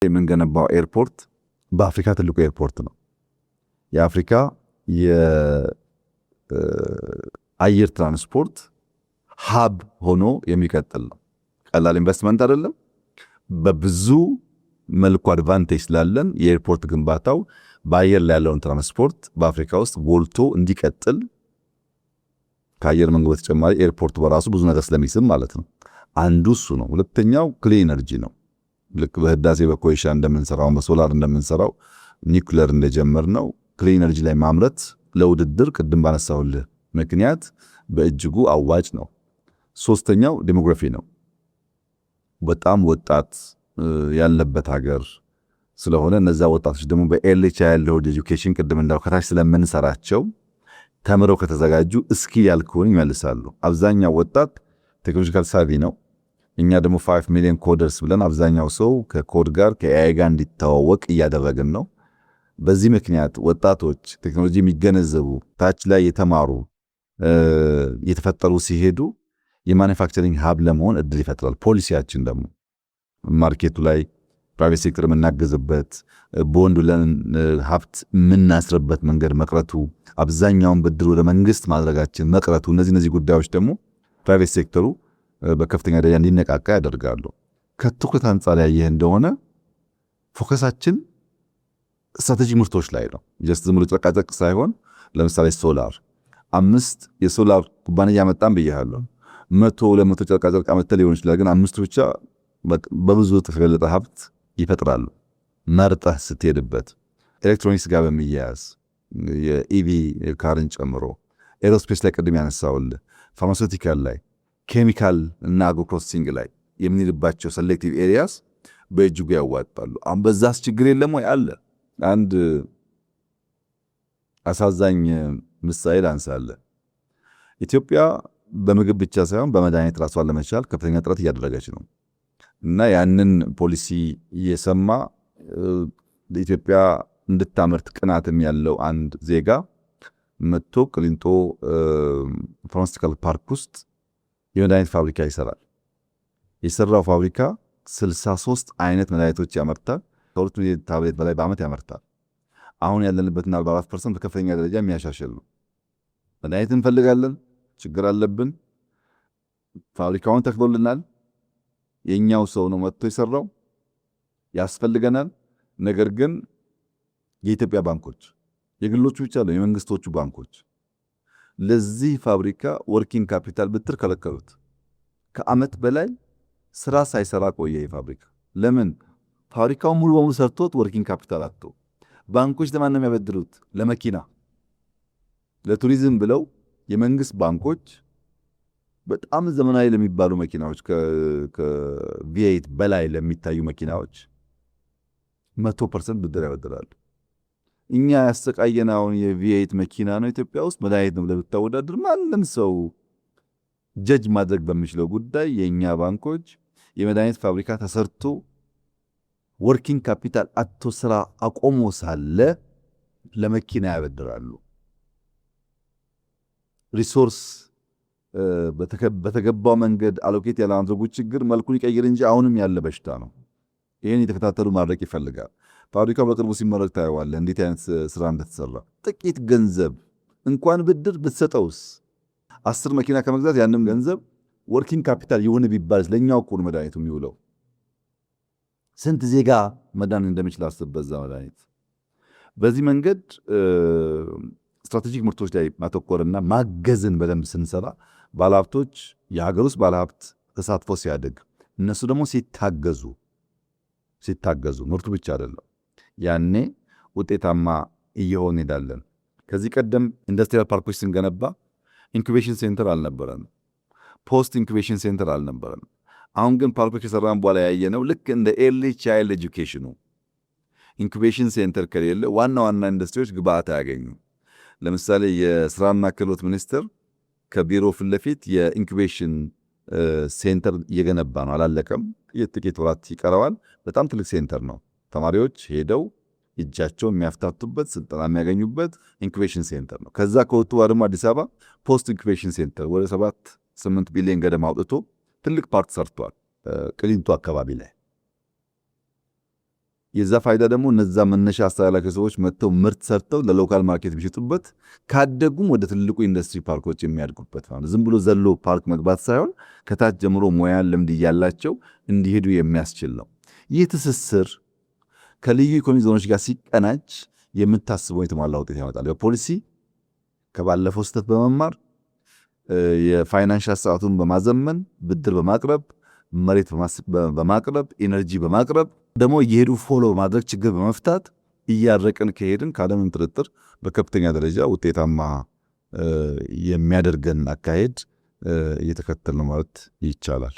የምንገነባው ኤርፖርት በአፍሪካ ትልቁ ኤርፖርት ነው። የአፍሪካ የአየር ትራንስፖርት ሀብ ሆኖ የሚቀጥል ነው። ቀላል ኢንቨስትመንት አይደለም። በብዙ መልኩ አድቫንቴጅ ስላለን የኤርፖርት ግንባታው በአየር ላይ ያለውን ትራንስፖርት በአፍሪካ ውስጥ ጎልቶ እንዲቀጥል ከአየር መንገድ በተጨማሪ ኤርፖርቱ በራሱ ብዙ ነገር ስለሚስብ ማለት ነው። አንዱ እሱ ነው። ሁለተኛው ክሊን ኤነርጂ ነው። ልክ በህዳሴ በኮይሻ እንደምንሰራው በሶላር እንደምንሰራው ኒውክሌር እንደጀመርነው ክሊን ኤነርጂ ላይ ማምረት ለውድድር ቅድም ባነሳውልህ ምክንያት በእጅጉ አዋጭ ነው። ሶስተኛው ዴሞግራፊ ነው። በጣም ወጣት ያለበት ሀገር ስለሆነ እነዛ ወጣቶች ደግሞ በኤልኤች ያለው ኤጁኬሽን ቅድም እንዳው ከታች ስለምንሰራቸው ተምረው ከተዘጋጁ እስኪ ያልኩን ይመልሳሉ። አብዛኛው ወጣት ቴክኖሎጂካል ሳቪ ነው። እኛ ደግሞ 5 ሚሊዮን ኮደርስ ብለን አብዛኛው ሰው ከኮድ ጋር ከኤአይ ጋር እንዲተዋወቅ እያደረግን ነው። በዚህ ምክንያት ወጣቶች ቴክኖሎጂ የሚገነዘቡ ታች ላይ የተማሩ የተፈጠሩ ሲሄዱ የማኑፋክቸሪንግ ሀብ ለመሆን እድል ይፈጥራል። ፖሊሲያችን ደግሞ ማርኬቱ ላይ ፕራይቬት ሴክተር የምናገዝበት ቦንድ ለን ሀብት የምናስርበት መንገድ መቅረቱ፣ አብዛኛውን ብድር ወደ መንግስት ማድረጋችን መቅረቱ፣ እነዚህ ጉዳዮች ደግሞ ፕራይቬት ሴክተሩ በከፍተኛ ደረጃ እንዲነቃቃ ያደርጋሉ። ከትኩረት አንጻር ያየህ እንደሆነ ፎከሳችን ስትራቴጂክ ምርቶች ላይ ነው። ጀስት ዝም ብሎ ጨቃጨቅ ሳይሆን ለምሳሌ ሶላር 5 የሶላር ኩባንያ መጣን ብያለሁ። 100-200 ጨርቃጨርቅ አመጣ ሊሆን ይችላል። ግን 5 ብቻ በብዙ ተፈለጠ ሀብት ይፈጥራሉ። መርጠህ ስትሄድበት ኤሌክትሮኒክስ ጋር በሚያያዝ የኢቪ ካርን ጨምሮ ኤሮስፔስ ላይ ቅድም ያነሳውልህ ፋርማሲውቲካል ላይ ኬሚካል እና አግሮ ፕሮሰሲንግ ላይ የምንልባቸው ሴሌክቲቭ ኤሪያስ በእጅጉ ያዋጣሉ። አሁን በዛስ ችግር የለም ወይ? አለ። አንድ አሳዛኝ ምሳሌ ላንሳለህ። ኢትዮጵያ በምግብ ብቻ ሳይሆን በመድኃኒት ራሷን ለመቻል ከፍተኛ ጥረት እያደረገች ነው እና ያንን ፖሊሲ እየሰማ ኢትዮጵያ እንድታመርት ቅናትም ያለው አንድ ዜጋ መጥቶ ቅሊንጦ ፋርማሲውቲካል ፓርክ ውስጥ የመድኃኒት ፋብሪካ ይሰራል። የሰራው ፋብሪካ 63 አይነት መድኃኒቶች ያመርታል። ከ2 ሚሊዮን ታብሌት በላይ በአመት ያመርታል። አሁን ያለንበትና 44% በከፍተኛ ደረጃ የሚያሻሽል ነው። መድኃኒት እንፈልጋለን፣ ችግር አለብን። ፋብሪካውን ተክሎልናል። የኛው ሰው ነው መጥቶ የሰራው፣ ያስፈልገናል። ነገር ግን የኢትዮጵያ ባንኮች የግሎቹ ብቻ ነው የመንግስቶቹ ባንኮች ለዚህ ፋብሪካ ወርኪንግ ካፒታል ብትር ከለከሉት። ከአመት በላይ ስራ ሳይሰራ ቆየ ፋብሪካ። ለምን? ፋብሪካው ሙሉ በሙሉ ሰርቶት ወርኪንግ ካፒታል አጥቶ። ባንኮች ለማን ነው የሚያበድሩት? ለመኪና ለቱሪዝም ብለው የመንግስት ባንኮች በጣም ዘመናዊ ለሚባሉ መኪናዎች ከቪኤት በላይ ለሚታዩ መኪናዎች 100% ብድር ያበድራሉ። እኛ ያሰቃየናውን የቪኤት መኪና ነው ኢትዮጵያ ውስጥ መድኃኒት ነው ብለህ ብታወዳድር ማንም ሰው ጀጅ ማድረግ በሚችለው ጉዳይ የእኛ ባንኮች የመድኃኒት ፋብሪካ ተሰርቶ ወርኪንግ ካፒታል አጥቶ ስራ አቆሞ ሳለ ለመኪና ያበድራሉ። ሪሶርስ በተገባው መንገድ አሎኬት ያላደረጉ ችግር መልኩን ይቀይር እንጂ አሁንም ያለ በሽታ ነው። ይህን የተከታተሉ ማድረግ ይፈልጋል። ፋብሪካው በቅርቡ ሲመረቅ ታየዋለህ እንዴት አይነት ስራ እንደተሰራ። ጥቂት ገንዘብ እንኳን ብድር ብትሰጠውስ 10 መኪና ከመግዛት ያንም ገንዘብ ወርኪንግ ካፒታል ይሁን ቢባል ለኛው እኮ ነው መድኃኒቱ የሚውለው። ስንት ዜጋ መዳን እንደሚችል አስብ በዛ መድኃኒት። በዚህ መንገድ ስትራቴጂክ ምርቶች ላይ ማተኮርና ማገዝን በደንብ ስንሰራ ባለሀብቶች የሀገር ውስጥ ባለሀብት ተሳትፎ ሲያድግ እነሱ ደግሞ ሲታገዙ ምርቱ ብቻ አይደለም ያኔ ውጤታማ እየሆን ሄዳለን። ከዚህ ቀደም ኢንዱስትሪያል ፓርኮች ስንገነባ ኢንኩቤሽን ሴንተር አልነበረም፣ ፖስት ኢንኩቤሽን ሴንተር አልነበረም። አሁን ግን ፓርኮች የሰራን በኋላ ያየነው ልክ እንደ ኤርሊ ቻይልድ ኤጁኬሽኑ ኢንኩቤሽን ሴንተር ከሌለ ዋና ኢንዱስትሪዎች ግብአት አያገኙ። ለምሳሌ የስራና ክህሎት ሚኒስቴር ከቢሮ ፊት ለፊት የኢንኩቤሽን ሴንተር እየገነባ ነው። አላለቀም፣ ጥቂት ወራት ይቀረዋል። በጣም ትልቅ ሴንተር ነው። ተማሪዎች ሄደው እጃቸውን የሚያፍታቱበት ስልጠና የሚያገኙበት ኢንኩቤሽን ሴንተር ነው። ከዛ ከወጡ ደግሞ አዲስ አበባ ፖስት ኢንኩቤሽን ሴንተር ወደ 7-8 ቢሊዮን ገደማ አውጥቶ ትልቅ ፓርት ሰርቷል ቅሊንጦ አካባቢ ላይ። የዛ ፋይዳ ደግሞ እነዛ መነሻ አስተላላፊ ሰዎች መጥተው ምርት ሰርተው ለሎካል ማርኬት ቢሸጡበት ካደጉም ወደ ትልቁ ኢንዱስትሪ ፓርኮች የሚያድጉበት ማለት ዝም ብሎ ዘሎ ፓርክ መግባት ሳይሆን ከታች ጀምሮ ሙያን ልምድ እያላቸው እንዲሄዱ የሚያስችል ነው። ይህ ትስስር ከልዩ ኢኮኖሚ ዞኖች ጋር ሲቀናጅ የምታስበው የተሟላ ውጤት ያመጣል። በፖሊሲ ከባለፈው ስህተት በመማር የፋይናንሻል ስርዓቱን በማዘመን ብድር በማቅረብ መሬት በማቅረብ ኢነርጂ በማቅረብ ደግሞ እየሄዱ ፎሎ በማድረግ ችግር በመፍታት እያረቅን ከሄድን ካለምንም ጥርጥር በከፍተኛ ደረጃ ውጤታማ የሚያደርገን አካሄድ እየተከተል ነው ማለት ይቻላል።